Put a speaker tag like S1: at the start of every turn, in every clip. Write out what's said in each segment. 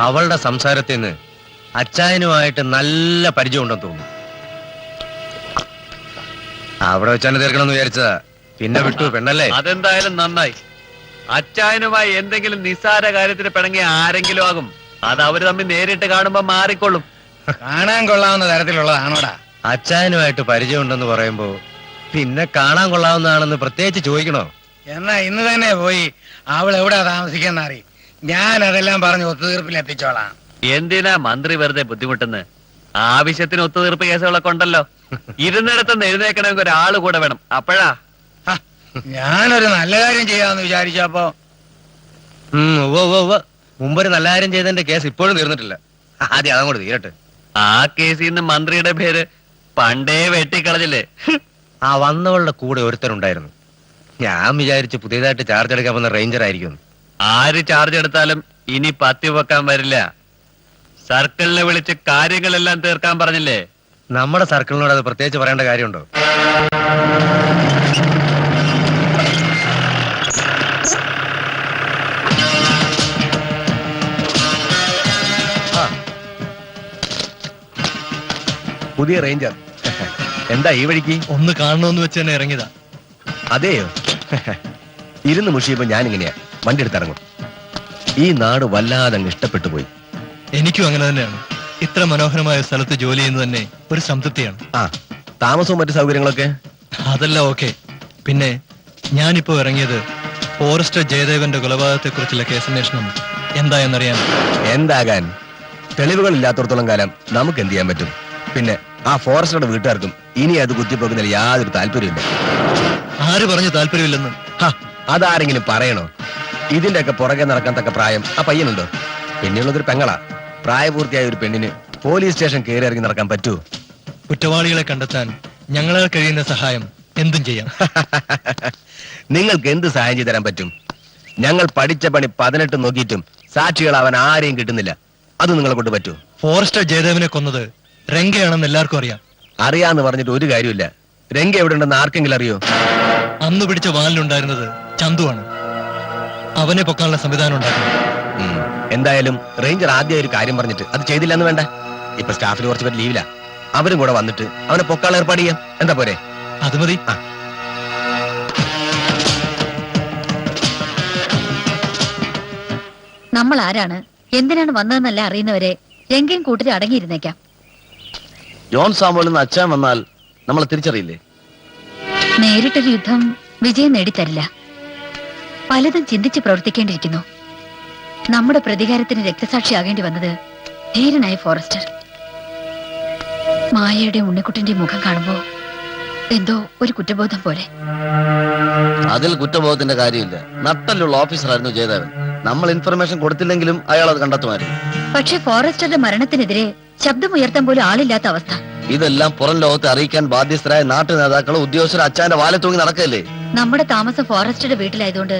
S1: അവളുടെ സംസാരത്തിൽ നിന്ന് അച്ചായനുമായിട്ട് നല്ല പരിചയം ഉണ്ടെന്ന് തോന്നുന്നു. അവിടെ വെച്ചാണ് തീർക്കണമെന്ന് വിചാരിച്ചതാ, പിന്നെ വിട്ടു. പെണ്ണല്ലേ?
S2: അതെന്തായാലും നന്നായി. അച്ചായനുമായി എന്തെങ്കിലും നിസ്സാര കാര്യത്തിന് പിണങ്ങിയ ആരെങ്കിലും ആകും. അത് അവര് തമ്മിൽ നേരിട്ട് കാണുമ്പോ മാറിക്കൊള്ളും.
S3: കാണാൻ കൊള്ളാവുന്ന തരത്തിലുള്ളതാണോടാ?
S1: അച്ചായനുമായിട്ട് പരിചയം ഉണ്ടെന്ന് പറയുമ്പോ പിന്നെ കാണാൻ കൊള്ളാവുന്നതാണെന്ന് പ്രത്യേകിച്ച് ചോദിക്കണോ?
S3: എന്നാ ഇന്ന് തന്നെ പോയി അവൾ എവിടാ താമസിക്കുന്ന അറി. ഞാൻ അതെല്ലാം പറഞ്ഞ് ഒത്തുതീർപ്പിൽ എത്തിച്ചോളാം.
S2: എന്തിനാ മന്ത്രി വെറുതെ ബുദ്ധിമുട്ടുന്നത്? ആവശ്യത്തിന് ഒത്തുതീർപ്പ് കേസുകളൊക്കെ ഉണ്ടല്ലോ. ഇരുന്നിടത്തുനിന്ന് എഴുന്നേക്കണമെങ്കിൽ ഒരാള് കൂടെ വേണം. അപ്പോഴാ
S3: ഞാനൊരു നല്ല കാര്യം ചെയ്യാമെന്ന് വിചാരിച്ചപ്പോ
S1: മുമ്പൊരു നല്ല കാര്യം ചെയ്തതിന്റെ കേസ് ഇപ്പോഴും തീർന്നിട്ടില്ല. ആദ്യം അതങ്ങോട്ട് തീരട്ടെ.
S2: ആ കേസിൽ നിന്ന് മന്ത്രിയുടെ പേര് പണ്ടേ വെട്ടിക്കളഞ്ഞില്ലേ?
S1: ആ വന്നവളുടെ കൂടെ ഒരുത്തനുണ്ടായിരുന്നു. ഞാൻ വിചാരിച്ചു പുതിയതായിട്ട് ചാർജ് എടുക്കാൻ വന്ന റേഞ്ചർ ആയിരിക്കും.
S2: ആര് ചാർജ് എടുത്താലും ഇനി പത്തി വെക്കാൻ വരില്ല. സർക്കിളിനെ വിളിച്ച് കാര്യങ്ങളെല്ലാം തീർക്കാൻ പറഞ്ഞില്ലേ?
S1: നമ്മുടെ സർക്കിളിനോട് അത് പ്രത്യേകിച്ച് പറയേണ്ട കാര്യമുണ്ടോ? പുതിയ റേഞ്ചർ എന്താ ഈ വഴിക്ക്?
S4: ഒന്ന് കാണണമെന്ന് വെച്ച് തന്നെ ഇറങ്ങിയതാ.
S1: അതെയോ? ഇരുന്ന് മുഷിയപ്പോ ഞാനിങ്ങനെയാ വണ്ടി എടുത്തിറങ്ങും. ഈ നാട് വല്ലാതെ അങ്ങ് ഇഷ്ടപ്പെട്ടു പോയി.
S4: എനിക്കും അങ്ങനെ തന്നെയാണ്. ഇത്ര മനോഹരമായ സ്ഥലത്ത് ജോലി ചെയ്യുന്നത് തന്നെ ഒരു സംതൃപ്തിയാണ്.
S1: ആ താമസവും മറ്റു സൗകര്യങ്ങളൊക്കെ
S4: അതെല്ലാം ഓക്കെ. പിന്നെ ഞാനിപ്പോ ഇറങ്ങിയത് ഫോറസ്റ്റർ ജയദേവന്റെ കൊലപാതകത്തെ കുറിച്ചുള്ള കേസന്വേഷണം എന്തായെന്നറിയാൻ.
S1: എന്താകാൻ? തെളിവുകൾ ഇല്ലാത്തടത്തോളം കാലം നമുക്ക് എന്ത് ചെയ്യാൻ പറ്റും? പിന്നെ ആ ഫോറസ്റ്ററുടെ വീട്ടുകാർക്കും ഇനി അത് കുത്തിപ്പോക്കുന്നതിൽ യാതൊരു താല്പര്യമില്ല.
S4: ആര് പറഞ്ഞു താല്പര്യമില്ലെന്ന്?
S1: അതാരെങ്കിലും പറയണോ? ഇതിന്റെ ഒക്കെ പുറകെ നടക്കാൻ തക്ക പ്രായം ആ പയ്യനുണ്ടോ? പിന്നെയുള്ളതൊരു പെങ്ങളാ. പ്രായപൂർത്തിയായ ഒരു പെണ്ണിന് പോലീസ് സ്റ്റേഷൻ കയറി ഇറങ്ങി നടക്കാൻ പറ്റുമോ?
S4: കുറ്റവാളികളെ കണ്ടെത്താൻ ഞങ്ങളാൽ കഴിയുന്ന സഹായം എന്തും ചെയ്യാം.
S1: നിങ്ങൾക്ക് എന്ത് സഹായം ചെയ്തു തരാൻ പറ്റും? ഞങ്ങൾ പഠിച്ച പണി 18 നോക്കിയിട്ടും സാക്ഷികളാവാൻ ആരെയും കിട്ടുന്നില്ല. അത് നിങ്ങളെ കൊണ്ട് പറ്റുമോ?
S4: ഫോറസ്റ്റർ ജയദേവനെ കൊന്നത് രംഗയാണെന്ന് എല്ലാവർക്കും അറിയാം.
S1: അറിയാന്ന് പറഞ്ഞിട്ട് ഒരു കാര്യമില്ല. രംഗ എവിടെ ഉണ്ടെന്ന് ആർക്കെങ്കിലും അറിയോ?
S4: അന്ന് പിടിച്ച വാലിലുണ്ടായിരുന്നത് ചന്തുവാണ്. അവനെ പൊക്കാനുള്ള സംവിധാനം ഉണ്ടാക്കണം.
S1: എന്തായാലും റേഞ്ചർ ആദ്യം ഒരു കാര്യം പറഞ്ഞിട്ട് അത് ചെയ്തില്ലെന്ന് വേണ്ട. ഇപ്പൊ സ്റ്റാഫിൽ കുറച്ച് പേര് ലീവില്ല. അവരും കൂടെ വന്നിട്ട് അവനെ പൊക്കാനുള്ള ഏർപ്പാട് ചെയ്യാം. എന്താ പോരെ?
S4: അത് മതി.
S5: നമ്മൾ ആരാണ്, എന്തിനാണ് വന്നതെന്നല്ല അറിയുന്നവരെ രംഗയും കൂട്ടിൽ അടങ്ങിയിരുന്നേക്കാം.
S1: ജോൺ സാമുവൽ എന്ന് അച്ഛൻ വന്നാൽ നമ്മളെ തിരിച്ചറിയില്ലേ?
S5: നേരിട്ടൊരു യുദ്ധം വിജയം നേടിത്തരില്ല. പലതും ചിന്തിച്ച് പ്രവർത്തിക്കേണ്ടിയിരിക്കുന്നു. നമ്മുടെ പ്രതികാരത്തിന് രക്തസാക്ഷിയാകേണ്ടി വന്നത് ധീരനായ ഫോറസ്റ്റർ. മായയുടെ ഉണ്ണിക്കുട്ടിന്റെ മുഖം കാണുമ്പോ എന്തോ ഒരു കുറ്റബോധം പോലെ.
S1: അതിൽ കുറ്റബോധത്തിന്റെ കാര്യമില്ല. നട്ടലുള്ള ഓഫീസറായിരുന്നു ജയദേവൻ. നമ്മൾ ഇൻഫർമേഷൻ കൊടുത്തില്ലെങ്കിലും അയാൾ അത് കണ്ടെത്തുമായിരുന്നു.
S5: പക്ഷെ ഫോറസ്റ്ററുടെ മരണത്തിനെതിരെ ശബ്ദമുയർത്താൻ പോലും ആളില്ലാത്ത അവസ്ഥ.
S1: ഇതെല്ലാം പുറം ലോകത്തെ അറിയിക്കാൻ ബാധ്യസ്ഥരായ നാട്ടു നേതാക്കളും ഉദ്യോഗസ്ഥർ അച്ഛന്റെ വാലെ തൂങ്ങി നടക്കല്ലേ?
S5: നമ്മുടെ താമസം ഫോറസ്റ്ററുടെ വീട്ടിലായതുകൊണ്ട്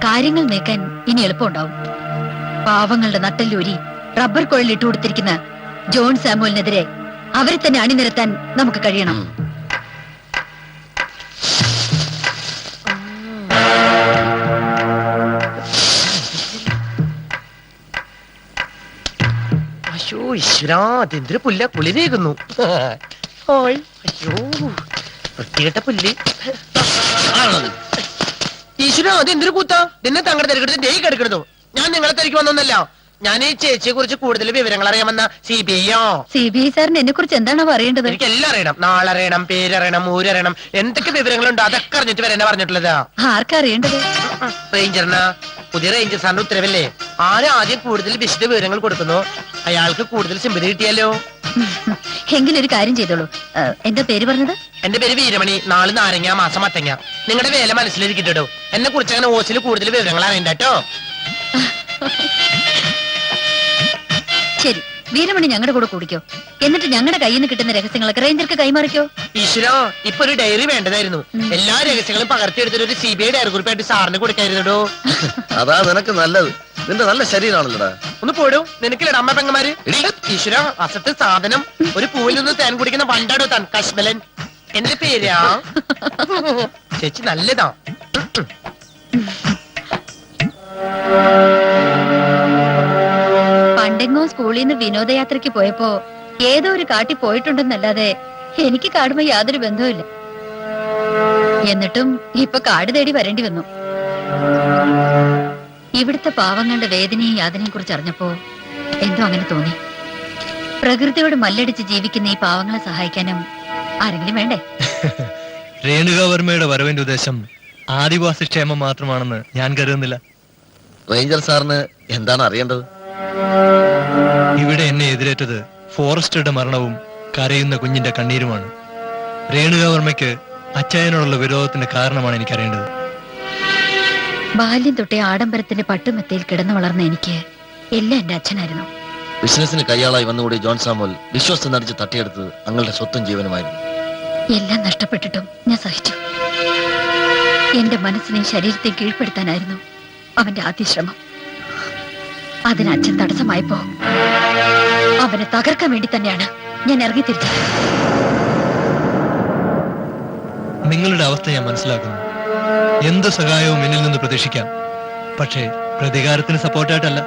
S5: കാര്യങ്ങൾ നീക്കാൻ ഇനി എളുപ്പമുണ്ടാവും. പാവങ്ങളുടെ നട്ടല്ലൂരി റബ്ബർ കുഴൽ ഇട്ടു കൊടുത്തിരിക്കുന്ന ജോൺ സാമുവലിനെതിരെ അവരെ തന്നെ അണിനിരത്താൻ നമുക്ക് കഴിയണം.
S6: അതെന്തൊരു പുല്ല പുലിനേകുന്നു. വൃത്തികെട്ട പുല്ല്. ഈശ്വര അതെന്തൊരു കൂത്താ? നിന്നെ തങ്ങളുടെ തിരക്കെടുത്ത് ഡേ കിടക്കണു. ഞാൻ നിങ്ങളെ തിരക്ക് വന്നൊന്നല്ല. ഞാൻ ഈ ചേച്ചിയെ കുറിച്ച് കൂടുതൽ വിവരങ്ങൾ അറിയാമെന്ന CBI
S5: സാറിന് എന്നെ കുറിച്ച് എന്താണ് പറയേണ്ടത്?
S6: എനിക്ക് എല്ലാം അറിയണം. നാളറിയണം, പേരറിയണം, ഊരറിയണം, എന്തൊക്കെ വിവരങ്ങളുണ്ടോ അതൊക്കെ അറിഞ്ഞിട്ട് വരെ പറഞ്ഞിട്ടുള്ളതാ.
S5: ആർക്കറിയേണ്ടത്?
S6: റേഞ്ചറിനാ. പുതിയ റേഞ്ചർ സാറിന്റെ ഉത്തരവല്ലേ? ആദ്യം കൂടുതൽ വിശദ വിവരങ്ങൾ കൊടുക്കുന്നു അയാൾക്ക് കൂടുതൽ സിമ്പതി കിട്ടിയാലോ.
S5: എങ്കിലൊരു കാര്യം ചെയ്തോളൂ. എന്താ പേര് പറഞ്ഞത്?
S6: എന്റെ പേര് വീരമണി. 4 നാരങ്ങ മാസം മത്തങ്ങ. നിങ്ങളുടെ വേല മനസ്സിലിരിക്കട്ടോ. എന്നെ കുറിച്ച് അങ്ങനെ ഓസിൽ കൂടുതൽ വിവരങ്ങൾ അറിയണ്ടോ.
S5: ശരി, വീരമണി ഞങ്ങളുടെ കൂടെ കൂടിക്കോ. എന്നിട്ട് ഞങ്ങളുടെ കയ്യിൽ നിന്ന് കിട്ടുന്ന രഹസ്യങ്ങളൊക്കെ റേഞ്ചർക്ക് കൈമാറിക്കോ.
S6: ഈശ്വര ഇപ്പൊ ഒരു ഡയറി വേണ്ടതായിരുന്നു. എല്ലാ രഹസ്യങ്ങളും പകർത്തിയെടുത്തിട്ട് ഒരു CBI ഡയറി കുറിപ്പായിട്ട് സാറിന് കൊടുക്കായിരുന്നോ.
S1: അതാ നിനക്ക് നല്ലത്. നിന്റെ നല്ല ശരീരമാണല്ലോടാ.
S6: ഒന്ന് പോടും. നിനക്കില്ലട അമ്മ പെങ്ങന്മാര്. ഈശ്വര അസത്ത് സാധനം. ഒരു പൂവിൽ നിന്ന് തേൻ കുടിക്കുന്ന പണ്ടാടോ താൻ കശ്മലൻ. എന്റെ പേരാ ചേച്ചി നല്ലതാ.
S5: ജോൺമോ സ്കൂളിൽ നിന്ന് വിനോദയാത്രയ്ക്ക് പോയപ്പോ ഏതോ ഒരു കാട്ടിൽ പോയിട്ടുണ്ടെന്നല്ലാതെ എനിക്ക് കാടുമായി യാതൊരു ബന്ധവുമില്ല. എന്നിട്ടും ഇപ്പൊ കാട് തേടി വരേണ്ടി വന്നു. ഇവിടുത്തെ പാവങ്ങളുടെ വേദനയും യാതനയും കുറിച്ച് അറിഞ്ഞപ്പോ എന്തോ അങ്ങനെ തോന്നി. പ്രകൃതിയോട് മല്ലടിച്ച് ജീവിക്കുന്ന ഈ പാവങ്ങളെ സഹായിക്കാനും ആരെങ്കിലും വേണ്ടേ?
S4: രേണുകാവർമ്മയുടെ വരവിന്റെ ഉദ്ദേശം ആദിവാസി ക്ഷേമം മാത്രമാണെന്ന് ഞാൻ കരുതുന്നില്ല.
S1: റേഞ്ചർ സാറിന് എന്താണ് അറിയേണ്ടത്?
S4: ഇവിടെ എന്നെ എതിരേറ്റത് ഫോറസ്റ്ററുടെ മരണവും കരയുന്ന കുഞ്ഞിന്റെ കണ്ണീരുമാണ്. രേണുകാവർമ്മയ്ക്ക് അച്ചായനോടുള്ള വിരോധത്തിന്റെ കാരണമാണ് എനിക്കറിയേണ്ടത്.
S5: ബാല്യം തൊട്ടേ ആഡംബരത്തിന്റെ പട്ടുമെത്തയിൽ കിടന്നു വളർന്ന എനിക്ക് എല്ലാം എന്റെ അച്ഛനായിരുന്നു.
S1: ബിസിനസിന് കയ്യാളായി വന്നുകൂടി ജോൺ സാമുവൽ വിശ്വസ്ത നടിച്ച് തട്ടിയെടുത്ത് അങ്ങളുടെ സ്വത്തും ജീവനുമായിരുന്നു.
S5: എല്ലാം നഷ്ടപ്പെട്ടിട്ടും ഞാൻ സഹിച്ചു. എന്റെ മനസ്സിനെയും ശരീരത്തെയും കീഴ്പ്പെടുത്താനായിരുന്നു അവന്റെ ആദ്യ ശ്രമം. അതിന് അച്ഛൻ തടസ്സമായപ്പോ അവനെ തകർക്കാൻ വേണ്ടി തന്നെയാണ് ഞാൻ ഇറങ്ങി തിരിച്ചത്.
S4: നിങ്ങളുടെ അവസ്ഥ ഞാൻ മനസ്സിലാക്കുന്നു. എന്ത് സഹായവും എന്നിൽ നിന്ന് പ്രതീക്ഷിക്കാം. പക്ഷേ പ്രതികാരത്തിന് സപ്പോർട്ടായിട്ടല്ല.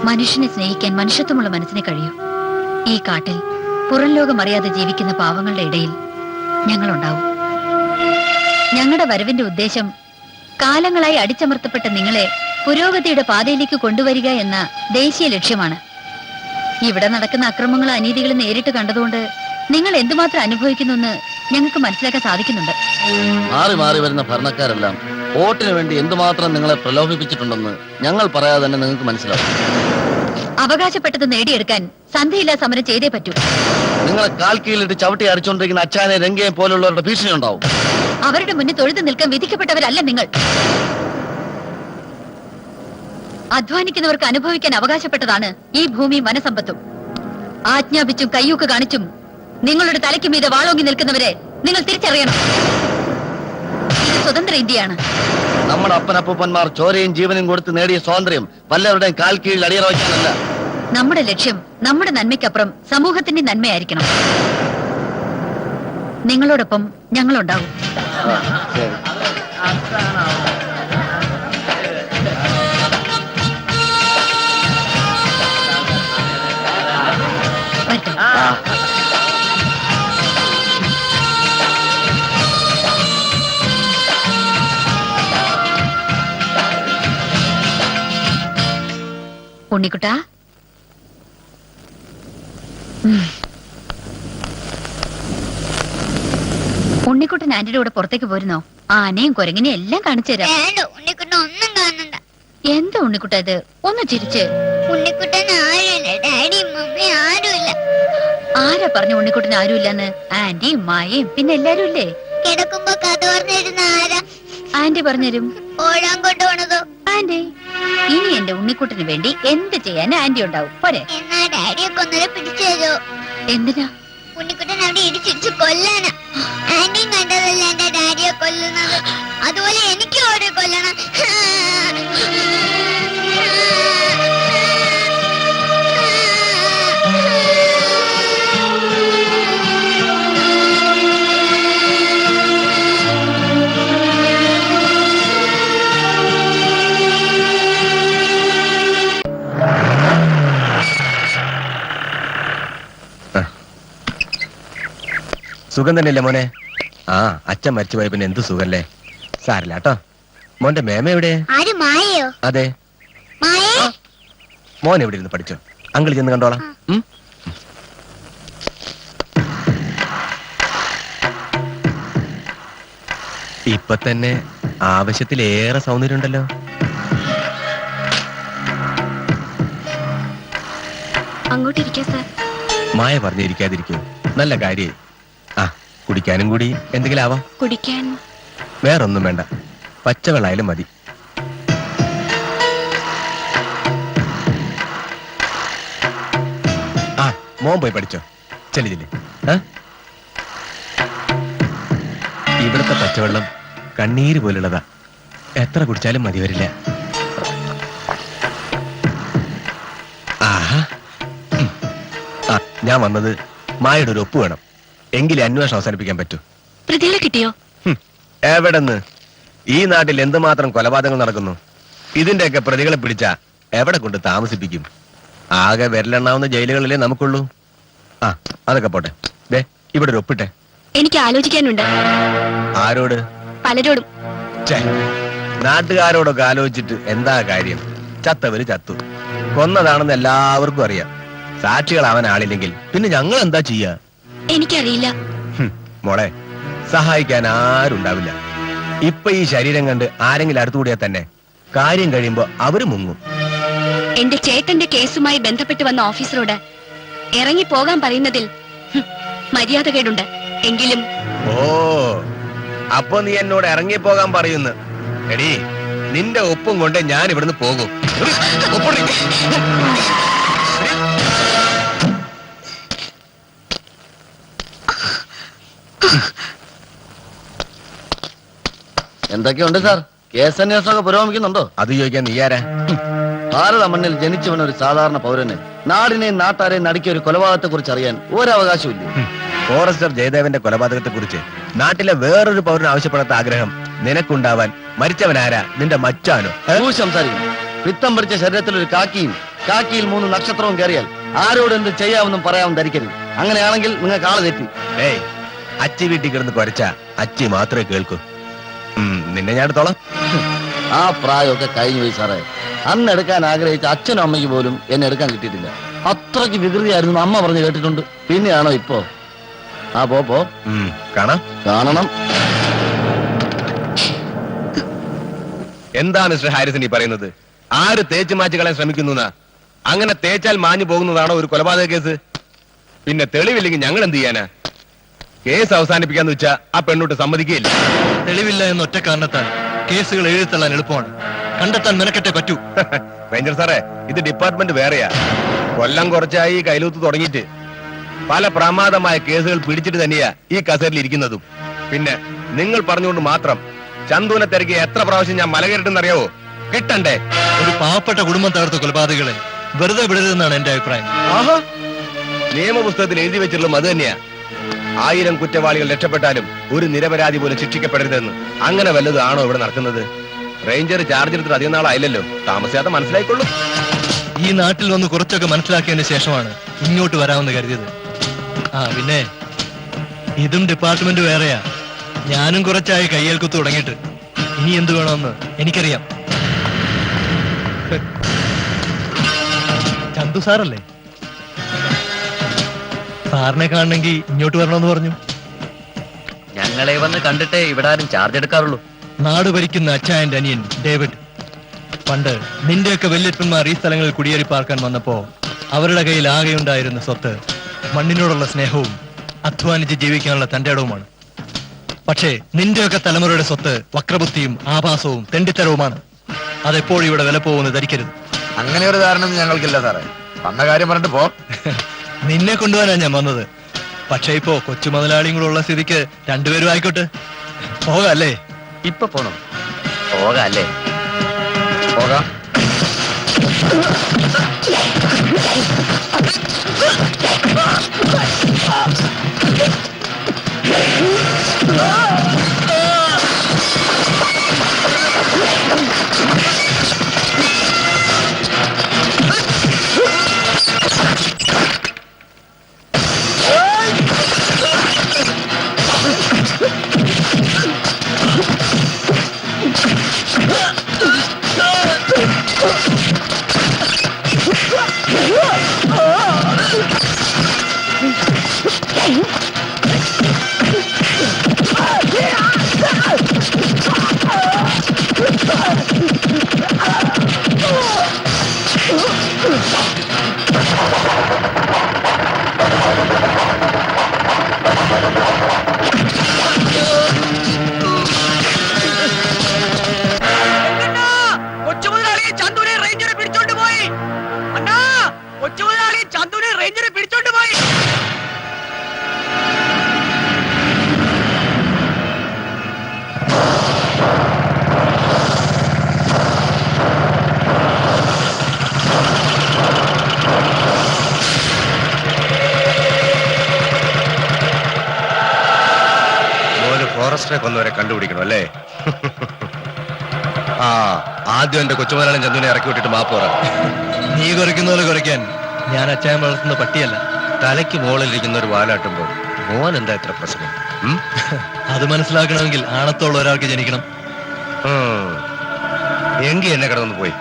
S5: മനുഷ്യനെ സ്നേഹിക്കാൻ മനുഷ്യത്വമുള്ള മനസ്സിനെ കഴിയൂ. ഈ കാട്ടിൽ പുറം ലോകം അറിയാതെ ജീവിക്കുന്ന പാവങ്ങളുടെ ഇടയിൽ ഞങ്ങളുണ്ടാവും. ഞങ്ങളുടെ വരവിന്റെ ഉദ്ദേശം കാലങ്ങളായി അടിച്ചമർത്തപ്പെട്ട നിങ്ങളെ പുരോഗതിയുടെ പാതയിലേക്ക് കൊണ്ടുവരിക എന്ന ദേശീയ ലക്ഷ്യമാണ്. ഇവിടെ നടക്കുന്ന അക്രമങ്ങളും അനീതികളും നേരിട്ട് കണ്ടതുകൊണ്ട് നിങ്ങൾ എന്തുമാത്രം അനുഭവിക്കുന്നുവെന്ന് ഞങ്ങൾക്ക് മനസ്സിലാക്കാൻ സാധിക്കുന്നുണ്ട്.
S7: മാറി മാറി വരുന്ന ഭരണക്കാരെല്ലാം വോട്ടിന് വേണ്ടി എന്തുമാത്രം നിങ്ങളെ പ്രലോഭിപ്പിച്ചിട്ടുണ്ടെന്ന് ഞങ്ങൾ പറയാതെ തന്നെ നിങ്ങൾക്ക് മനസ്സിലാവും.
S5: അവകാശപ്പെട്ടത് നേടിയെടുക്കാൻ സന്ധിയില്ലാ സമരം ചെയ്തേ പറ്റൂ.
S7: നിങ്ങളെ കാൽ കീഴിലിട്ട് ചവിട്ടി അടിച്ചുകൊണ്ടിരിക്കുന്ന അച്ഛനെ രംഗയെ പോലുള്ളവരുടെ ഭീഷണി ഉണ്ടാവും.
S5: അവരുടെ മുന്നിൽ തൊഴുതു നിൽക്കാൻ വിധിക്കപ്പെട്ടവരല്ല നിങ്ങൾ. അധ്വാനിക്കുന്നവർക്ക് അനുഭവിക്കാൻ അവകാശപ്പെട്ടതാണ് ഈ ഭൂമി വനസമ്പത്തും. ആജ്ഞാപിച്ചും കയ്യൂക്ക് കാണിച്ചും നിങ്ങളുടെ തലയ്ക്ക് മീതെ വാളോങ്ങി നിൽക്കുന്നവരെ നിങ്ങൾ തിരിച്ചറിയണം. ഇത് സ്വതന്ത്ര ഇന്ത്യയാണ്.
S7: നമ്മുടെ അപ്പനപ്പൂപ്പന്മാർ ചോരയും ജീവനും കൊടുത്ത് നേടിയ സ്വാതന്ത്ര്യം വല്ലവരുടെയും കാൽ കീഴിൽ അടിയറ വയ്ക്കാനല്ല.
S5: നമ്മുടെ ലക്ഷ്യം നമ്മുടെ നന്മയ്ക്കപ്പുറം സമൂഹത്തിന്റെ നന്മയായിരിക്കണം. നിങ്ങളോടൊപ്പം ഞങ്ങളുണ്ടാവും.
S7: ശരി.
S5: വരട്ടെ. ഉണ്ണിക്കുട്ടാ, ഉണ്ണിക്കുട്ടൻ ആന്റിയുടെ കൂടെ പുറത്തേക്ക് പോരുന്നോ? ആനയും കുരങ്ങിനെയും എല്ലാം കാണിച്ചു തരാം.
S8: ഉണ്ണിക്കുട്ടൻ ഒന്നും കാണണ്ട.
S5: എന്താ ഉണ്ണിക്കുട്ട ഇത്? ഒന്ന് ചിരിച്ച്.
S8: ഉണ്ണിക്കുട്ടൻ ആരുമില്ല, ഡാഡിയും മമ്മിയും ആരുമില്ല.
S5: ആരാ പറഞ്ഞു ഉണ്ണിക്കുട്ടൻ ആരുമില്ലെന്ന്? ആന്റിയും മായയും പിന്നെ എല്ലാരും ഇല്ലേ?
S8: കിടക്കുമ്പോ കഥ പറഞ്ഞിരുന്ന ആരാ?
S5: ആന്റി പറഞ്ഞുതരും.
S8: ഓടാൻ കൊണ്ടുപോണതോ?
S5: ആന്റി. ഇനി എന്റെ ഉണ്ണിക്കുട്ടന് വേണ്ടി എന്ത് ചെയ്യാൻ ആന്റി ഉണ്ടാവും. പോരെ?
S8: എന്നാ ഡാഡിയെ കൊന്നരെ പിടിച്ചു തരോ?
S5: എന്തിനാ?
S8: ഉണ്ണിക്കുട്ടൻ അവിടെ ഇടിച്ചിടിച്ച് കൊല്ലാനാ. ആന്റിയും കണ്ടതല്ല എന്റെ ഡാഡിയെ കൊല്ലുന്നത്. അതുപോലെ എനിക്ക് ഓരോ കൊല്ലണം.
S1: സുഖം തന്നെയല്ലേ മോനെ? ആ, അച്ഛൻ മരിച്ചുപോയ പിന്നെ എന്ത് സുഖല്ലേ. സാരില്ല കേട്ടോ. മോന്റെ മേമ എവിടെ?
S8: ആര്? മായയോ?
S1: അതെ,
S8: മായേ?
S1: മോൻ എവിടെ ഇരുന്ന് പഠിച്ചോ? അങ്കിൾ ചെന്ന് കണ്ടോളാം. ഇപ്പൊ തന്നെ ആവശ്യത്തിലേറെ സൗന്ദര്യം ഉണ്ടല്ലോ.
S5: അങ്ങോട്ടിരിക്കാ സാർ.
S1: മായ പറഞ്ഞിരിക്കാതിരിക്കൂ. നല്ല കാര്യേ. ആ, കുടിക്കാനും കൂടി എന്തെങ്കിലും ആവാം.
S5: കുടിക്കാൻ
S1: വേറൊന്നും വേണ്ട, പച്ചവെള്ളായാലും മതി. ആ, മോൻ പോയി പഠിച്ചോ. ചെല്ലില്ലേ. ഇവിടുത്തെ പച്ചവെള്ളം കണ്ണീര് പോലുള്ളതാ. എത്ര കുടിച്ചാലും മതി വരില്ല. ആഹാ. ആ, ഞാൻ വന്നത് മായയുടെ ഒരു ഒപ്പ് വേണം. എങ്കിലേ അന്വേഷണം അവസാനിപ്പിക്കാൻ പറ്റൂ.
S5: പ്രതികളെ കിട്ടിയോ?
S1: എവിടെന്ന്? ഈ നാട്ടിൽ എന്തുമാത്രം കൊലപാതകങ്ങൾ നടക്കുന്നു. ഇതിന്റെയൊക്കെ പ്രതികളെ പിടിച്ചാ എവിടെ കൊണ്ട് താമസിപ്പിക്കും? ആകെ വിരലെണ്ണാവുന്ന ജയിലുകളിലേ നമുക്കുള്ളൂ. ആ അതൊക്കെ പോട്ടെ. ദേ ഇവിടെ ഒരു ഒപ്പിട്ടെ.
S5: എനിക്ക് ആലോചിക്കാനുണ്ട്.
S1: ആരോട്?
S5: പലരോടും.
S1: ഛെ, നാട്ടുകാരോടൊക്കെ ആലോചിച്ചിട്ട് എന്താ കാര്യം? ചത്തവര് ചത്തു, കൊന്നതാണെന്ന് എല്ലാവർക്കും അറിയാം. സാക്ഷികളാവാൻ ആളില്ലെങ്കിൽ പിന്നെ ഞങ്ങൾ എന്താ ചെയ്യാ?
S5: എനിക്കറിയില്ല.
S1: മോളെ, സഹായിക്കാൻ ആരുണ്ടാവില്ല. ഇപ്പൊ ഈ ശരീരം കണ്ട് ആരെങ്കിലും അടുത്തുകൂടിയാ തന്നെ കാര്യം കഴിയുമ്പോ അവര് മുങ്ങും.
S5: എന്റെ ചേട്ടന്റെ കേസുമായി ബന്ധപ്പെട്ട് വന്ന ഓഫീസറോട് ഇറങ്ങി പോകാൻ പറയുന്നതിൽ മര്യാദകേടുണ്ട്. എങ്കിലും
S1: ഓ, അപ്പൊ നീ എന്നോട് ഇറങ്ങിപ്പോകാൻ പറയുന്നു. എടീ, നിന്റെ ഒപ്പും കൊണ്ട് ഞാൻ ഇവിടുന്ന് പോകും. ഒപ്പിട്.
S7: എന്തൊക്കെയുണ്ട് സാർ? കേസന്വേഷണമൊക്കെ പുരോഗമിക്കുന്നുണ്ടോ?
S1: അത് ചോദിക്കാൻ നീ ആരാ?
S7: ഭാരത മണ്ണിൽ ജനിച്ചവൻ ഒരു സാധാരണ പൗരന് നാടിനെയും നാട്ടാരെയും നടുക്കിയ ഒരു കൊലപാതകത്തെ കുറിച്ച് അറിയാൻ ഒരവകാശമില്ല.
S1: ഫോറസ്റ്റർ ജയദേവന്റെ കൊലപാതകത്തെ കുറിച്ച് നാട്ടിലെ വേറൊരു പൗരൻ ആവശ്യപ്പെടാത്ത ആഗ്രഹം നിനക്കുണ്ടാവാൻ മരിച്ചവനാരാ? നിന്റെ മച്ചാനോ?
S7: സംസാരിക്കും. പിത്തം പിടിച്ച ശരീരത്തിൽ ഒരു കാക്കിയിൽ 3 നക്ഷത്രവും കയറിയാൽ ആരോട് എന്ത് ചെയ്യാമെന്നും പറയാമെന്ന് ധരിക്കരുത്. അങ്ങനെയാണെങ്കിൽ നിങ്ങൾക്ക് ആള് തെറ്റി.
S1: ഏയ്, അച്ചി വീട്ടിൽ കിടന്ന് കുരച്ച അച്ചി മാത്രമേ കേൾക്കൂ. നിന്നെ ഞാൻ എടുത്തോളാം.
S7: ആ പ്രായമൊക്കെ കഴിഞ്ഞു പോയി സാറേ. അന്ന് എടുക്കാൻ ആഗ്രഹിച്ച അച്ഛനും അമ്മയ്ക്ക് പോലും എന്നെ എടുക്കാൻ കിട്ടിയിട്ടില്ല. അത്രയ്ക്ക് വികൃതിയായിരുന്നു അമ്മ പറഞ്ഞു കേട്ടിട്ടുണ്ട്. പിന്നെയാണോ ഇപ്പോ? ആ പോ കാണണം.
S1: എന്താ മിസ്റ്റർ ഹാരിസൺ ഈ പറയുന്നത്? ആര് തേച്ച് മാറ്റി കളയാൻ ശ്രമിക്കുന്നു? അങ്ങനെ തേച്ചാൽ മാഞ്ഞു പോകുന്നതാണോ ഒരു കൊലപാതക കേസ്? പിന്നെ തെളിവില്ലെങ്കിൽ ഞങ്ങൾ എന്ത് ചെയ്യാനാ? കേസ് അവസാനിപ്പിക്കാന്ന് വെച്ചാ ആ പെണ്ണോട്ട് സമ്മതിക്കുകയില്ല.
S4: തെളിവില്ല എന്ന ഒറ്റ കാരണത്താൽ കേസുകൾ എഴുതിത്തള്ളാൻ എളുപ്പമാണ്. കണ്ടെത്താൻ മെനക്കെട്ടേ പറ്റൂ.
S1: റേഞ്ചർ സാറേ, ഇത് ഡിപ്പാർട്ട്മെന്റ് വേറെയാ. കൊല്ലം കുറച്ചായി കയ്യിലൂത്ത് തുടങ്ങിയിട്ട് പല പ്രമാദമായ കേസുകൾ പിടിച്ചിട്ട് തന്നെയാ ഈ കസേരയിൽ ഇരിക്കുന്നതും. പിന്നെ നിങ്ങൾ പറഞ്ഞുകൊണ്ട് മാത്രം ചന്തുവിനെ തിരക്കി എത്ര പ്രാവശ്യം ഞാൻ മലകയറിട്ടെന്നറിയാവോ? കിട്ടണ്ടേ?
S4: ഒരു പാവപ്പെട്ട കുടുംബം തകർത്ത കൊലപാതകളെ വെറുതെ വിടരുതെന്നാണ് എന്റെ അഭിപ്രായം.
S1: ആഹാ, നിയമപുസ്തകത്തിൽ എഴുതി വെച്ചിട്ടുള്ള അത് തന്നെയാ. 1000 കുറ്റവാളികൾ രക്ഷപ്പെട്ടാലും ഒരു നിരപരാധി പോലും ശിക്ഷിക്കപ്പെടരുതെന്ന്. അങ്ങനെ വല്ലതും ആണോ ഇവിടെ നടക്കുന്നത്? റേഞ്ചർ ചാർജ് എടുത്തിട്ട് അധികം നാളായില്ലല്ലോ. താമസിയാതെ മനസ്സിലായിക്കൊള്ളു.
S4: ഈ നാട്ടിൽ വന്ന് കുറച്ചൊക്കെ മനസ്സിലാക്കിയതിന് ശേഷമാണ് ഇങ്ങോട്ട് വരാമെന്ന് കരുതിയത്. പിന്നെ ഇതും ഡിപ്പാർട്ട്മെന്റ് വേറെയാ. ഞാനും കുറച്ചായി കയ്യേൽക്കുത്ത് തുടങ്ങിയിട്ട്. ഇനി എന്ത് വേണമെന്ന് എനിക്കറിയാം. ചന്തു സാറല്ലേ? സാറിനെ കാണണമെങ്കിൽ ഇങ്ങോട്ട് വരണമെന്ന് പറഞ്ഞു.
S2: ഞങ്ങളെ വന്ന് കണ്ടിട്ടേ ഇവിടെ ആരും ചാർജ് എടുക്കാറുള്ളൂ.
S4: നാട് ഭരിക്കുന്ന അച്ചായന്റെ അനിയൻ ഡേവിഡ്. പണ്ട് നിന്റെയൊക്കെ വല്യപ്പന്മാർ ഈ സ്ഥലങ്ങളിൽ കുടിയേറി പാർക്കാൻ വന്നപ്പോ അവരുടെ കയ്യിൽ ആകെയുണ്ടായിരുന്ന സ്വത്ത് മണ്ണിനോടുള്ള സ്നേഹവും അധ്വാനിച്ച് ജീവിക്കാനുള്ള തന്റെ ഇടവുമാണ്. പക്ഷേ നിന്റെയൊക്കെ തലമുറയുടെ സ്വത്ത് വക്രബുദ്ധിയും ആഭാസവും തെണ്ടിത്തരവുമാണ്. അതെപ്പോഴും ഇവിടെ വില പോകുന്നത് ധരിക്കരുത്.
S1: അങ്ങനെ ഒരു ധാരണ ഞങ്ങൾക്കില്ല സാറേ. വന്ന കാര്യം പറഞ്ഞിട്ട് പോ.
S4: നിന്നെ കൊണ്ടുപോകാനാ ഞാൻ വന്നത്. പക്ഷെ ഇപ്പോ കൊച്ചു മുതലാളിയും കൂടെ ഉള്ള സ്ഥിതിക്ക് രണ്ടുപേരും ആയിക്കോട്ടെ. പോകാല്ലേ?
S2: ഇപ്പൊ പോണോ? പോകാല്ലേ?
S1: പോകാം. ഫോറസ്റ്റിനെ കൊന്നവരെ കണ്ടുപിടിക്കണം അല്ലേ? ആദ്യം എന്റെ കൊച്ചുമുതലാളി ചന്തുവിനെ ഇറക്കി വിട്ടിട്ട് മാപ്പ് പറ.
S4: നീ കുറയ്ക്കുന്ന പോലെ കുറയ്ക്കാൻ ഞാൻ അച്ചായൻ വളർത്തുന്ന പട്ടിയല്ല.
S1: തലയ്ക്ക് മുകളിലിരിക്കുന്ന ഒരു വാലാട്ടുമ്പോൾ മോൻ എന്താ ഇത്ര പ്രശ്നം?
S4: അത് മനസ്സിലാക്കണമെങ്കിൽ ആണത്തോളം ഒരാൾക്ക് ജനിക്കണം.
S1: എങ്കി എന്നെ കിടന്നു പോയി.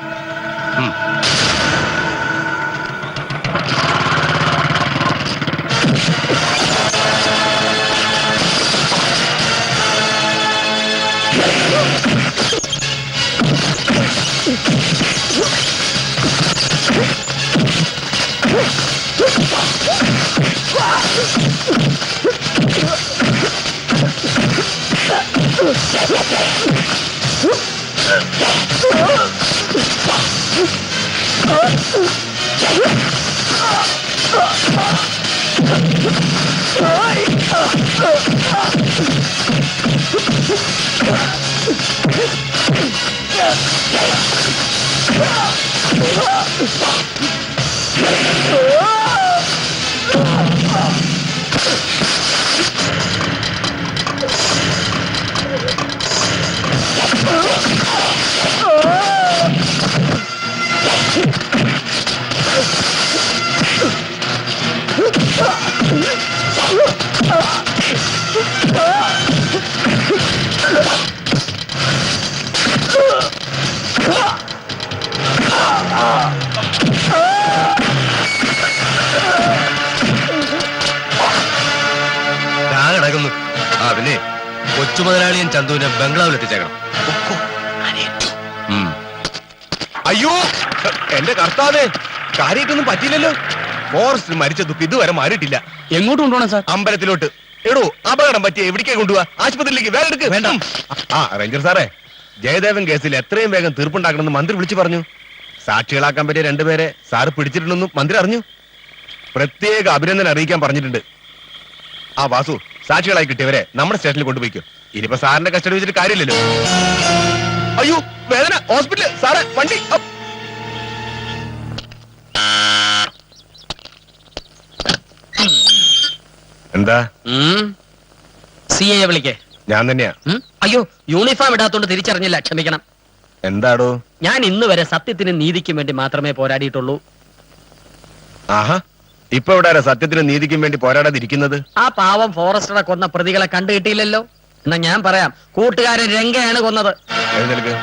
S1: പിന്നെ കൊച്ചുമുതലാളിയും ചന്തുവിനെ ബംഗ്ലാവിൽ എത്തിച്ചേക്കണം. അയ്യോ എന്റെ കർത്താവേ, കാര്യമായിട്ടൊന്നും പറ്റിയില്ലല്ലോ. ഫോറസ്റ്റ് മരിച്ച ദുഃഖം ഇതുവരെ മാറിയിട്ടില്ല.
S2: എങ്ങോട്ട് കൊണ്ടുപോകണം സാർ?
S1: അമ്പലത്തിലോട്ട്. എടോ അപകടം പറ്റിയ എവിടേക്കാ കൊണ്ടുപോവാ? ആശുപത്രിയിലേക്ക് വേറെ എടുക്ക്.
S4: വേണ്ട.
S1: റേഞ്ചർ സാറേ, ജയദേവൻ കേസിൽ എത്രയും വേഗം തീർപ്പുണ്ടാക്കണമെന്ന് മന്ത്രി വിളിച്ചു പറഞ്ഞു. സാക്ഷികളാക്കാൻ പറ്റിയ രണ്ടുപേരെ സാറ് പിടിച്ചിട്ടുണ്ടെന്നും മന്ത്രി അറിഞ്ഞു. പ്രത്യേക അഭിനന്ദനം അറിയിക്കാൻ പറഞ്ഞിട്ടുണ്ട്. ആ വാസു, സാക്ഷികളായി കിട്ടിയവരെ നമ്മുടെ സ്റ്റേഷനിൽ കൊണ്ടുപോയിക്കോ. ഇനിയിപ്പോ സാറിന്റെ കസ്റ്റഡി വെച്ചിട്ട് കാര്യമില്ലല്ലോ. അയ്യോ വേദന, ഹോസ്പിറ്റല്. സാറേ വണ്ടി. എന്താ?
S6: CA വിളിക്കേ.
S1: ഞാൻ തന്നെയാ.
S6: അയ്യോ, യൂണിഫോം ഇടാത്തോണ്ട് തിരിച്ചറിഞ്ഞില്ല, ക്ഷമിക്കണം.
S1: എന്താടോ?
S6: ഞാൻ ഇന്ന് വരെ സത്യത്തിനും നീതിക്കും വേണ്ടി മാത്രമേ പോരാടിയിട്ടുള്ളൂ.
S1: ആഹാ, ഇപ്പൊ ഇവിടെ സത്യത്തിനും നീതിക്കും വേണ്ടി പോരാടാതിരിക്കുന്നത്?
S6: ആ പാവം ഫോറസ്റ്ററെ കൊന്ന പ്രതികളെ കണ്ടു കിട്ടിയില്ലല്ലോ. എന്നാ ഞാൻ പറയാം, കൂട്ടുകാരൻ രംഗയാണ് കൊന്നത്.
S1: എഴുന്നേൽക്ക്.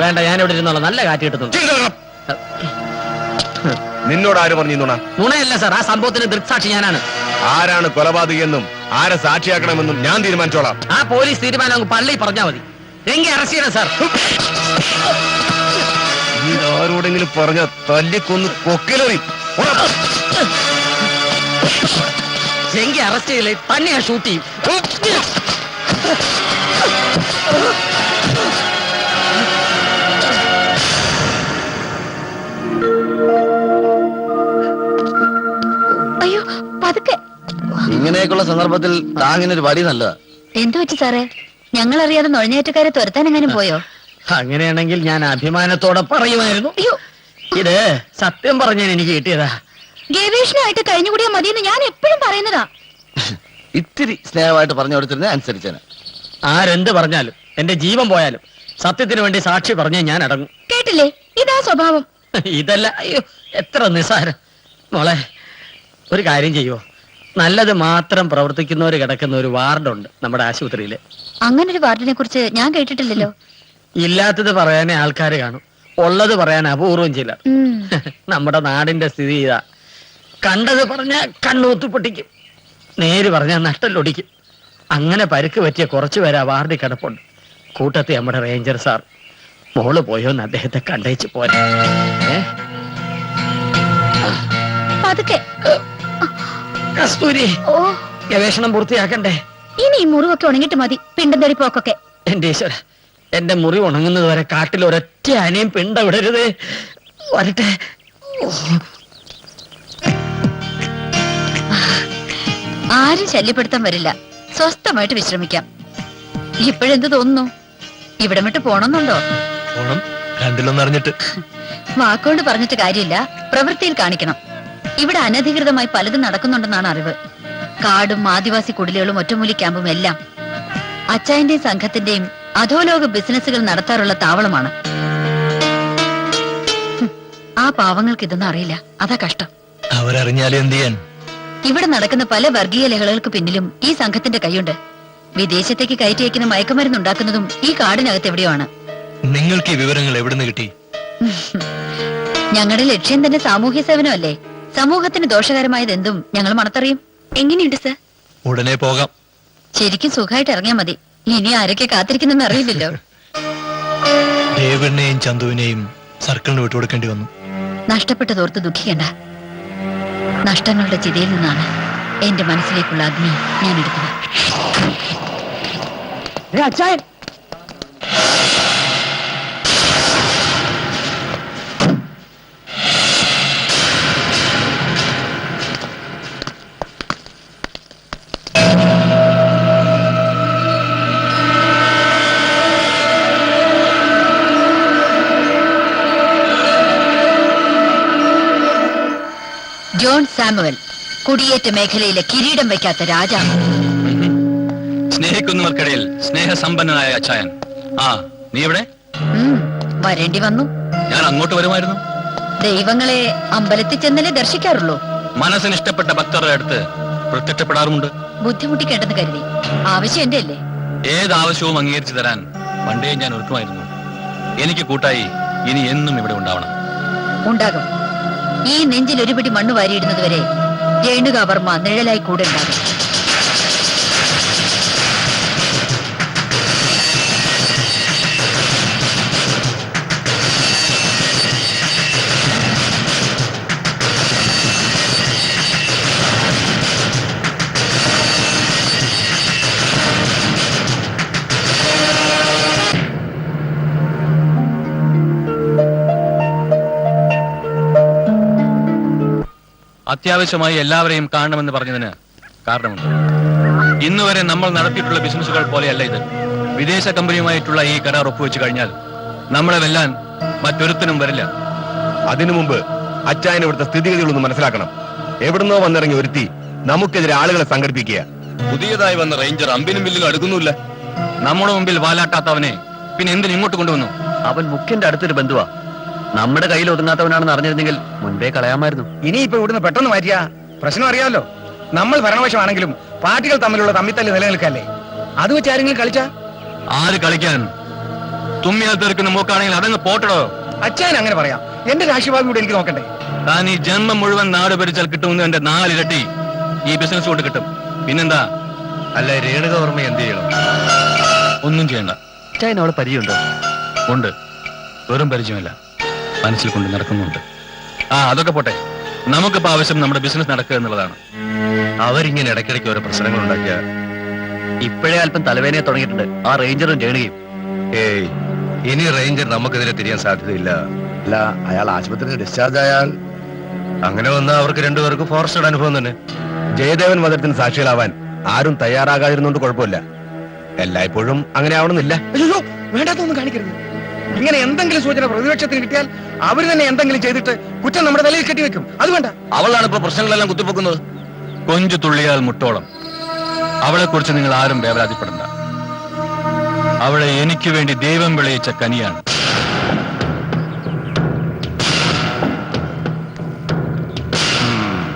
S6: വേണ്ട, ഞാൻ ഇവിടെ ഇരുന്നോളാം, നല്ല കാറ്റ് കിട്ടുന്നുണ്ട്.
S1: നിന്നോട് ആര് പറഞ്ഞു നുണ?
S6: നുണയല്ല സാർ, ആ സംഭവത്തിന് ദൃക്സാക്ഷി ഞാനാണ്.
S1: ആരാണ് കൊലപാതകെന്നും ആരെ സാക്ഷിയാക്കണമെന്നും ഞാൻ തീരുമാനിച്ചോളാം.
S6: ആ പോലീസ് തീരുമാനം അങ്ങ് പള്ളി പറഞ്ഞാ മതി. രംഗ അറസ്റ്റ് ചെയ്യണം സാർ.
S1: ആരോടെങ്കിലും പറഞ്ഞ തല്ലിക്കൊന്ന് കൊക്കിലെറി.
S6: രംഗ അറസ്റ്റ് ചെയ്യില്ലേ, തന്നെ ഞാൻ ഷൂട്ട് ചെയ്യും.
S5: അയ്യോ പതുക്കെ.
S7: ഇങ്ങനെയൊക്കെയുള്ള സന്ദർഭത്തിൽ താങ്ങിനൊരു വടി നല്ലതാ.
S5: എന്തു പറ്റി സാറേ? ഞങ്ങൾ അറിയാതെ നുഴഞ്ഞേറ്റക്കാരെ തുരത്താൻ എങ്ങനെ പോയോ?
S6: അങ്ങനെയാണെങ്കിൽ ഞാൻ അഭിമാനത്തോടെ പറയുമായിരുന്നു.
S5: അയ്യോ,
S6: ഇത് സത്യം പറഞ്ഞാൽ എനിക്ക് കിട്ടിയതാ.
S5: ഗവേഷണമായിട്ട് കഴിഞ്ഞുകൂടിയാ മതിയെന്ന് ഞാൻ എപ്പോഴും പറയുന്നതാ.
S7: ഇത്തിരി സ്നേഹമായിട്ട് പറഞ്ഞു കൊടുത്തിരുന്നേ അനുസരിച്ചേനെ.
S6: ആരെന്ത് പറഞ്ഞാലും എന്റെ ജീവൻ പോയാലും സത്യത്തിന് വേണ്ടി സാക്ഷി പറഞ്ഞേ ഞാൻ അടങ്ങും.
S5: കേട്ടില്ലേ, ഇതാ സ്വഭാവം.
S6: ഇതല്ല, അയ്യോ എത്ര നിസ്സാരം. മോളെ, ഒരു കാര്യം ചെയ്യുവോ? നല്ലത് മാത്രം പ്രവർത്തിക്കുന്നവര് കിടക്കുന്ന ഒരു വാർഡുണ്ട് നമ്മുടെ ആശുപത്രിയില്.
S5: അങ്ങനെ ഒരു വാർഡിനെ കുറിച്ച് ഞാൻ കേട്ടിട്ടില്ലല്ലോ.
S6: ഇല്ലാത്തത് പറയാനേ ആൾക്കാര് കാണും, ഉള്ളത് പറയാൻ അപൂർവം ചില. നമ്മുടെ നാടിന്റെ സ്ഥിതി ഇതാ. കണ്ടത് പറഞ്ഞ കണ്ണൂത്ത് പൊട്ടിക്കും, നേര് പറഞ്ഞാൽ നട്ടല്ലൊടിക്കും. അങ്ങനെ പരുക്ക് പറ്റിയ കുറച്ചു പേര് ആ വാർഡിൽ കിടപ്പുണ്ട്. കൂട്ടത്തിൽ നമ്മുടെ റേഞ്ചർ സാർ. മോള് പോയോന്ന് അദ്ദേഹത്തെ കണ്ടേച്ച് പോരാ.
S5: പതുക്കെ.
S6: കസ്തൂരി,
S5: ഓ,
S6: ഗവേഷണം പൂർത്തിയാക്കണ്ടേ?
S5: ഇനി ഈ മുറിവൊക്കെ ഉണങ്ങിട്ട് മതി പിണ്ടം തെറിപ്പോക്കൊക്കെ.
S6: എന്റെ ഈശ്വര, എന്റെ മുറി ഉണങ്ങുന്നത് വരെ കാട്ടിൽ ഒരൊറ്റ അനയും പിണ്ട വിടരുത്. വരട്ടെ.
S5: ആരും ശല്യപ്പെടുത്താൻ വരില്ല, സ്വസ്ഥമായിട്ട് വിശ്രമിക്കാം. ഇപ്പോഴെന്ത് തോന്നുന്നു? ഇവിടം വിട്ട് പോണമെന്നുണ്ടോ?
S4: ഓണം രണ്ടിലൊന്നറിഞ്ഞിട്ട്.
S5: വാക്കുകൊണ്ട് പറഞ്ഞിട്ട് കാര്യമില്ല, പ്രവൃത്തിയിൽ കാണിക്കണം. ഇവിടെ അനധികൃതമായി പലതും നടക്കുന്നുണ്ടെന്നാണ് അറിവ്. കാടും ആദിവാസി കുടിലുകളും ഒറ്റമൂലി ക്യാമ്പും എല്ലാം അച്ചായന്റെയും സംഘത്തിന്റെയും അധോലോക ബിസിനസ്സുകൾ നടത്താറുള്ള താവളമാണ്. പാവങ്ങൾക്ക് ഇതൊന്നും അറിയില്ല. അതാ കഷ്ടം.
S4: അവരറിഞ്ഞാലും എന്ത് ചെയ്യാൻ?
S5: ഇവിടെ നടക്കുന്ന പല വർഗീയ ലഹളകൾക്ക് പിന്നിലും ഈ സംഘത്തിന്റെ കൈയുണ്ട്. വിദേശത്തേക്ക് കയറ്റി അയക്കുന്ന മയക്കുമരുന്ന് ഉണ്ടാക്കുന്നതും ഈ കാടിനകത്ത് എവിടെയോ ആണ്.
S4: നിങ്ങൾക്ക് ഈ വിവരങ്ങൾ എവിടുന്ന് കിട്ടി?
S5: ഞങ്ങളുടെ ലക്ഷ്യം തന്നെ സാമൂഹ്യ സേവനമല്ലേ. സമൂഹത്തിന് ദോഷകരമായത് എന്തും ഞങ്ങൾ മണത്തറിയും. എങ്ങനെയുണ്ട് സർ?
S4: ഉടനെ പോകാം.
S5: ശരിക്കും സുഖമായിട്ട് ഇറങ്ങിയാ മതി. ഇനി ആരൊക്കെ കാത്തിരിക്കുന്നെന്ന് അറിയില്ലല്ലോ.
S4: ഡേവിഡിനെയും ചന്തുവിനെയും സർക്കിളിന് വിട്ടുകൊടുക്കേണ്ടി വന്നു.
S5: നഷ്ടപ്പെട്ടതോർത്ത് ദുഃഖിക്കണ്ട. നഷ്ടങ്ങളുടെ ചിതയിൽ നിന്നാണ് എന്റെ മനസ്സിലേക്കുള്ള അഗ്നി ഞാൻ എടുത്തത്.
S6: അച്ചായൻ
S5: ജോൺ സാമുവൽ, കുടിയേറ്റ മേഖലയിലെ കിരീടം വയ്ക്കാത്ത രാജാവ്.
S9: സ്നേഹിക്കുന്നവർക്കിടയിൽ സ്നേഹസമ്പന്നനായ അച്ചായൻ. ആ, നീ എവിടെ?
S5: വരേണ്ടി വന്നു.
S9: ഞാൻ അങ്ങോട്ട് വരുമായിരുന്നു.
S5: ദൈവങ്ങളെ അമ്പലത്തിൽ ചെന്നല്ലേ ദർശിക്കാറുള്ളൂ.
S9: മനസ്സിന് ഇഷ്ടപ്പെട്ട ഭക്തരുടെ അടുത്ത് പ്രത്യക്ഷപ്പെടാറുമുണ്ട്.
S5: ബുദ്ധിമുട്ടിക്കേണ്ടെന്ന് കരുതി. ആവശ്യം എന്റെ അല്ലേ?
S9: ഏത് ആവശ്യവും അംഗീകരിച്ചു തരാൻ പണ്ടേ ഞാൻ ഒരുക്കുമായിരുന്നു. എനിക്ക് കൂട്ടായി ഇനി എന്നും ഇവിടെ ഉണ്ടാവണം.
S5: ഉണ്ടാകും. ഈ നെഞ്ചിൽ ഒരു പിടി മണ്ണ് വാരിയിടുന്നത് വരെ രേണുകാവർമ്മ നിഴലായി കൂടെ ഉണ്ടാകും.
S9: അത്യാവശ്യമായി എല്ലാവരെയും കാണണമെന്ന് പറഞ്ഞതിന് കാരണമുണ്ട്. ഇന്നുവരെ നമ്മൾ നടത്തിയിട്ടുള്ള ബിസിനസ്സുകൾ പോലെയല്ല ഇത്. വിദേശ കമ്പനിയുമായിട്ടുള്ള ഈ കരാർ ഒപ്പുവെച്ച് കഴിഞ്ഞാൽ നമ്മളെ വെല്ലാൻ മറ്റൊരുത്തനും വരില്ല.
S1: അതിനു മുമ്പ് അച്ചായൻ ഇവിടുത്തെ സ്ഥിതിഗതികളൊന്ന് മനസ്സിലാക്കണം. എവിടുന്നോ വന്നിറങ്ങി ഒരുത്തി നമുക്കെതിരെ ആളുകളെ സംഘടിപ്പിക്കുക. പുതിയതായി വന്ന റേഞ്ചർ അമ്പിനും ബില്ലിനും അടുക്കുന്നില്ല.
S9: നമ്മുടെ മുമ്പിൽ വാലാട്ടാത്തവനെ പിന്നെ എന്തിന് ഇങ്ങോട്ട് കൊണ്ടുവന്നു?
S2: അവൻ മുഖ്യന്റെ അടുത്തൊരു ബന്ധുവാ. നമ്മുടെ കയ്യിൽ ഒതുങ്ങാത്തവനാണെന്ന് അറിഞ്ഞിരുന്നെങ്കിൽ മുൻപേ കളയാമായിരുന്നു.
S3: ഇനിയിപ്പോ ഇവിടുന്ന് പെട്ടെന്ന് മാറ്റിയാ പ്രശ്നം അറിയാമല്ലോ. നമ്മൾ ഭരണപക്ഷമാണെങ്കിലും പാർട്ടികൾ തമ്മിലുള്ള തമ്മിത്തല്ല് നിലനിൽക്കല്ലേ. അത് വെച്ച് ആരെങ്കിലും കളിച്ചാ?
S9: ആര് കളിക്കാൻ? തുമ്മിയാൽ തീർക്കുന്ന മൂക്കാണെങ്കിൽ അതങ്ങ് പോട്ടടോ.
S3: അച്ഛൻ അങ്ങനെ പറയാം. എന്റെ രാഷ്ട്രീയഭാവി കൂടെ എനിക്ക് നോക്കണ്ടേ?
S9: താൻ ഈ ജന്മം മുഴുവൻ നാട് ഭരിച്ചാൽ കിട്ടുമെന്ന് എന്റെ 4 ഇരട്ടി ഈ ബിസിനസ് കൊണ്ട് കിട്ടും. പിന്നെന്താ?
S1: അല്ല, രേണുകവർമ്മ എന്ത് ചെയ്യണം?
S9: ഒന്നും ചെയ്യണ്ട.
S2: അച്ചായൻ അവളെ പരിചയമുണ്ടോ?
S9: ഉണ്ട്. വെറും പരിചയമല്ല, മനസ്സിൽ കൊണ്ട് നടക്കുന്നുണ്ട്. അതൊക്കെ പോട്ടെ. നമുക്കിപ്പോ ആവശ്യം നമ്മുടെ ബിസിനസ് നടക്കുക എന്നുള്ളതാണ്.
S1: അവരിങ്ങനെ ഇടയ്ക്കിടയ്ക്ക് ഓരോ പ്രശ്നങ്ങൾ ഉണ്ടാക്കിയ
S2: ഇപ്പോഴേ അല്പം തലവേദനയെ തുടങ്ങിയിട്ടുണ്ട്. ആ റേഞ്ചറും രേണുകയും.
S1: ഏയ്, ഇനി റേഞ്ചർ നമുക്കെതിരെ തിരിയാൻ സാധ്യതയില്ല. അല്ല, അയാൾ ആശുപത്രിയിൽ ഡിസ്ചാർജ് ആയാൽ അങ്ങനെ വന്നാൽ അവർക്ക് രണ്ടുപേർക്ക് ഫോറസ്റ്റഡ് അനുഭവം തന്നെ. ജയദേവൻ വധത്തിന് സാക്ഷികളാവാൻ ആരും തയ്യാറാകാതിരുന്നോണ്ട് കുഴപ്പമില്ല. എല്ലായ്പ്പോഴും അങ്ങനെ ആവണമെന്നില്ല.
S3: അയ്യോ, വേണ്ടാത്തൊന്നും കാണിക്കരുത്. ഇങ്ങനെ എന്തെങ്കിലും സൂചന പ്രതിപക്ഷത്തിന് കിട്ടിയാൽ അവർ തന്നെ എന്തെങ്കിലും ചെയ്തിട്ട് കുറ്റം നമ്മുടെ തലയിൽ കെട്ടിവെക്കും. അത് വേണ്ട.
S9: അവളാണ് ഇപ്പൊ പ്രശ്നങ്ങളെല്ലാം കുത്തിപ്പൊക്കുന്നത്. കൊഞ്ചു തുള്ളിയാൽ മുട്ടോളം. അവളെ കുറിച്ച് നിങ്ങൾ ആരും വേവലാതിപ്പെടണ്ട. അവളെ എനിക്ക് വേണ്ടി ദൈവം വിളയിച്ച കനിയാണ്.